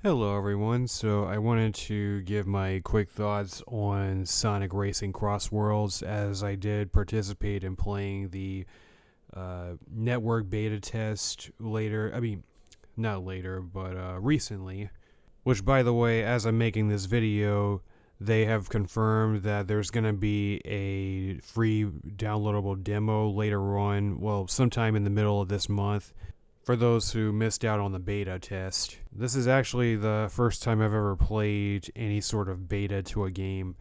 Hello everyone, so I wanted to give my quick thoughts on Sonic Racing CrossWorlds as I did participate in playing the network beta test not later, but recently. Which, by the way, as I'm making this video, they have confirmed that there's going to be a free downloadable demo later on, well, sometime in the middle of this month, for those who missed out on the beta test. This is actually the first time I've ever played any sort of beta to a game,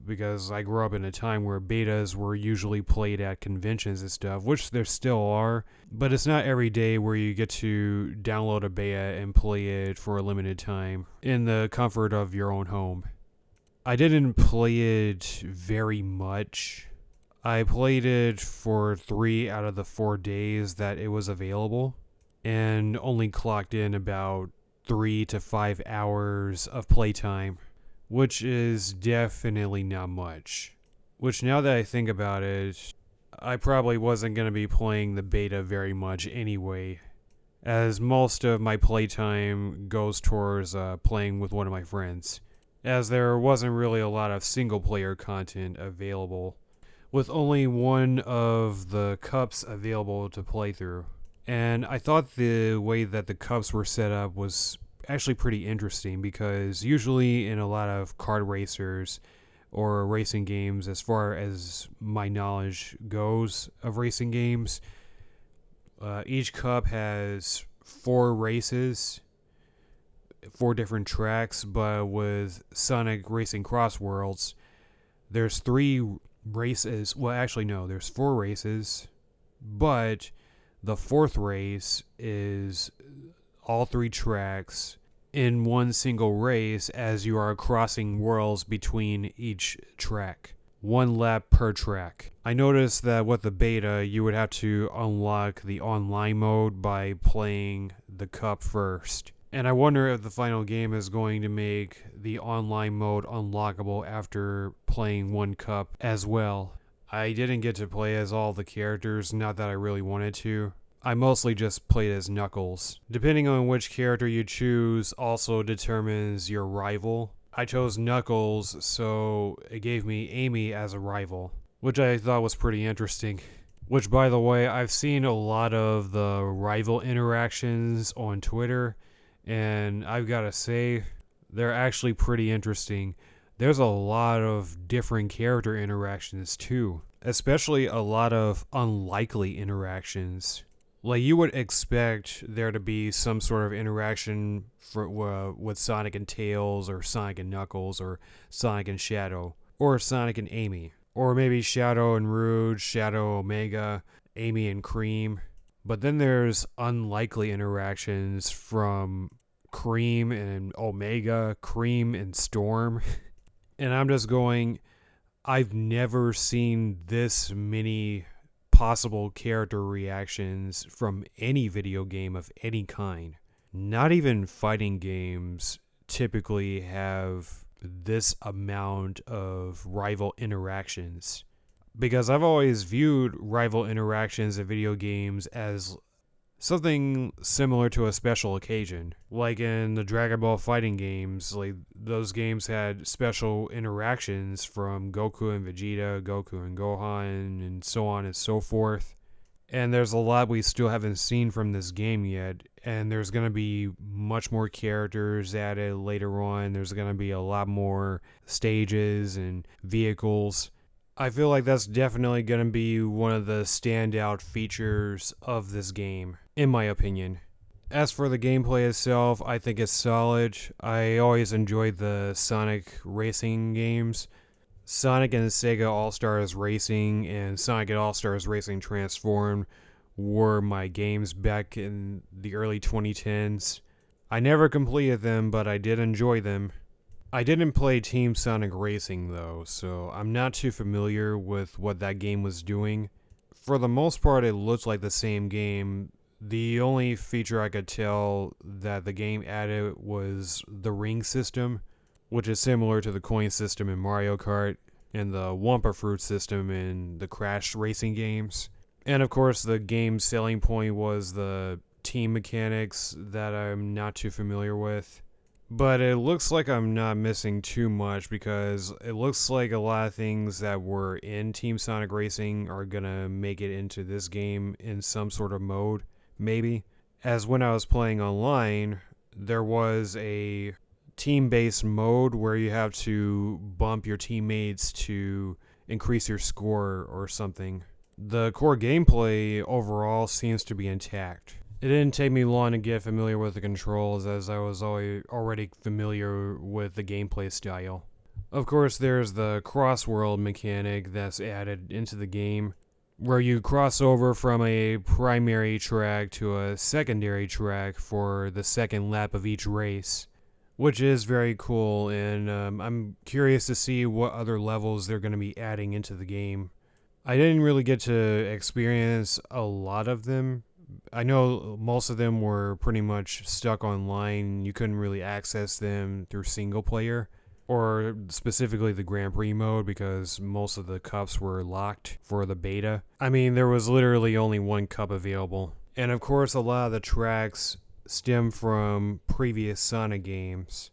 because I grew up in a time where betas were usually played at conventions and stuff, which there still are, but it's not every day where you get to download a beta and play it for a limited time in the comfort of your own home. I didn't play it very much. I played it for 3 out of the 4 days that it was available, and only clocked in about 3 to 5 hours of playtime, which is definitely not much. Which, now that I think about it, I probably wasn't going to be playing the beta very much anyway, as most of my playtime goes towards playing with one of my friends, as there wasn't really a lot of single-player content available, with only one of the cups available to play through. And I thought the way that the cups were set up was actually pretty interesting, because usually in a lot of kart racers or racing games, as far as my knowledge goes of racing games, each cup has 4 races, 4 different tracks, but with Sonic Racing CrossWorlds, there's 3 races. Well, actually, no, there's 4 races, but the 4th race is all 3 tracks in one single race, as you are crossing worlds between each track. 1 lap per track. I noticed that with the beta, you would have to unlock the online mode by playing the cup first. And I wonder if the final game is going to make the online mode unlockable after playing 1 cup as well. I didn't get to play as all the characters, not that I really wanted to. I mostly just played as Knuckles. Depending on which character you choose also determines your rival. I chose Knuckles, so it gave me Amy as a rival, which I thought was pretty interesting. Which, by the way, I've seen a lot of the rival interactions on Twitter, and I've got to say, they're actually pretty interesting. There's a lot of different character interactions too, especially a lot of unlikely interactions. Like, you would expect there to be some sort of interaction with Sonic and Tails, or Sonic and Knuckles, or Sonic and Shadow, or Sonic and Amy, or maybe Shadow and Rouge, Shadow Omega, Amy and Cream. But then there's unlikely interactions from Cream and Omega, Cream and Storm. And I'm just going, I've never seen this many possible character reactions from any video game of any kind. Not even fighting games typically have this amount of rival interactions, because I've always viewed rival interactions in video games as something similar to a special occasion. Like in the Dragon Ball fighting games, like those games had special interactions from Goku and Vegeta, Goku and Gohan, and so on and so forth. And there's a lot we still haven't seen from this game yet, and there's going to be much more characters added later on. There's going to be a lot more stages and vehicles. I feel like that's definitely going to be one of the standout features of this game, in my opinion. As for the gameplay itself, I think it's solid. I always enjoyed the Sonic racing games. Sonic and Sega All-Stars Racing and Sonic and All-Stars Racing Transformed were my games back in the early 2010s. I never completed them, but I did enjoy them. I didn't play Team Sonic Racing though, so I'm not too familiar with what that game was doing. For the most part, it looked like the same game. The only feature I could tell that the game added was the ring system, which is similar to the coin system in Mario Kart and the Wumpa Fruit system in the Crash racing games. And of course, the game's selling point was the team mechanics that I'm not too familiar with. But it looks like I'm not missing too much because it looks like a lot of things that were in Team Sonic Racing are gonna make it into this game in some sort of mode, maybe. As when I was playing online, there was a team-based mode where you have to bump your teammates to increase your score or something. The core gameplay overall seems to be intact. It didn't take me long to get familiar with the controls as I was already familiar with the gameplay style. Of course, there's the CrossWorld mechanic that's added into the game, where you cross over from a primary track to a secondary track for the second lap of each race, which is very cool, and I'm curious to see what other levels they're going to be adding into the game. I didn't really get to experience a lot of them. I know most of them were pretty much stuck online. You couldn't really access them through single player, or specifically the Grand Prix mode, because most of the cups were locked for the beta. I mean, there was literally only one cup available. And of course, a lot of the tracks stem from previous Sonic games.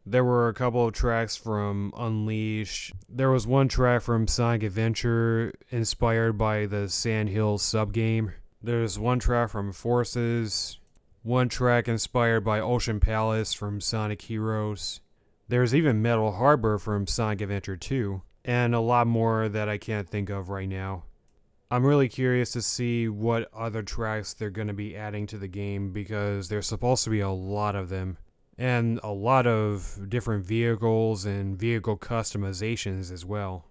There were a couple of tracks from Unleashed. There was one track from Sonic Adventure inspired by the Sand Hills subgame. There's one track from Forces, one track inspired by Ocean Palace from Sonic Heroes. There's even Metal Harbor from Sonic Adventure 2, and a lot more that I can't think of right now. I'm really curious to see what other tracks they're going to be adding to the game because there's supposed to be a lot of them, and a lot of different vehicles and vehicle customizations as well.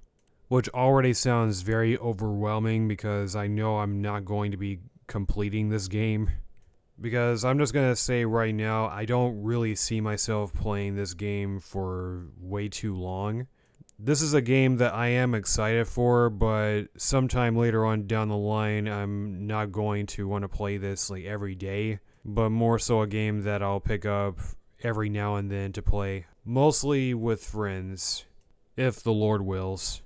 Which already sounds very overwhelming because I know I'm not going to be completing this game. Because I'm just going to say right now, I don't really see myself playing this game for way too long. This is a game that I am excited for, but sometime later on down the line, I'm not going to want to play this like every day. But more so a game that I'll pick up every now and then to play. Mostly with friends, if the Lord wills.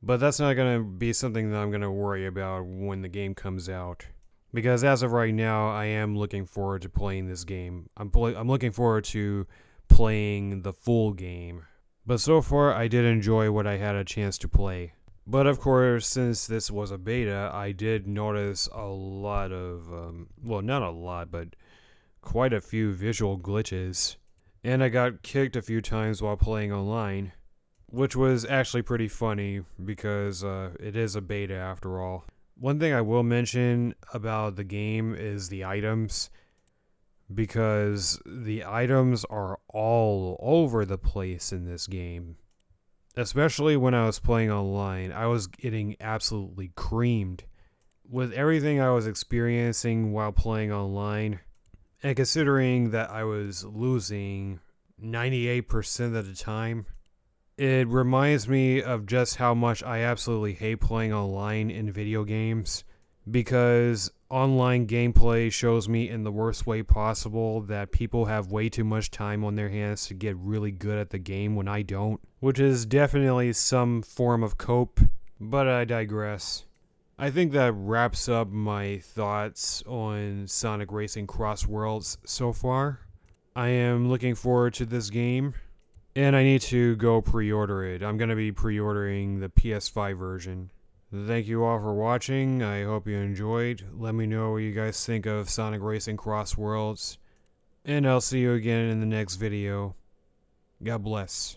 But that's not going to be something that I'm going to worry about when the game comes out. Because as of right now, I am looking forward to playing this game. I'm looking forward to playing the full game. But so far, I did enjoy what I had a chance to play. But of course, since this was a beta, I did notice a lot of, well, not a lot, but quite a few visual glitches. And I got kicked a few times while playing online. Which was actually pretty funny because it is a beta after all. One thing I will mention about the game is the items, because the items are all over the place in this game. Especially when I was playing online, I was getting absolutely creamed. With everything I was experiencing while playing online, and considering that I was losing 98% of the time, it reminds me of just how much I absolutely hate playing online in video games, because online gameplay shows me in the worst way possible that people have way too much time on their hands to get really good at the game when I don't, which is definitely some form of cope, but I digress. I think that wraps up my thoughts on Sonic Racing CrossWorlds so far. I am looking forward to this game. And I need to go pre-order it. I'm going to be pre-ordering the PS5 version. Thank you all for watching. I hope you enjoyed. Let me know what you guys think of Sonic Racing CrossWorlds. And I'll see you again in the next video. God bless.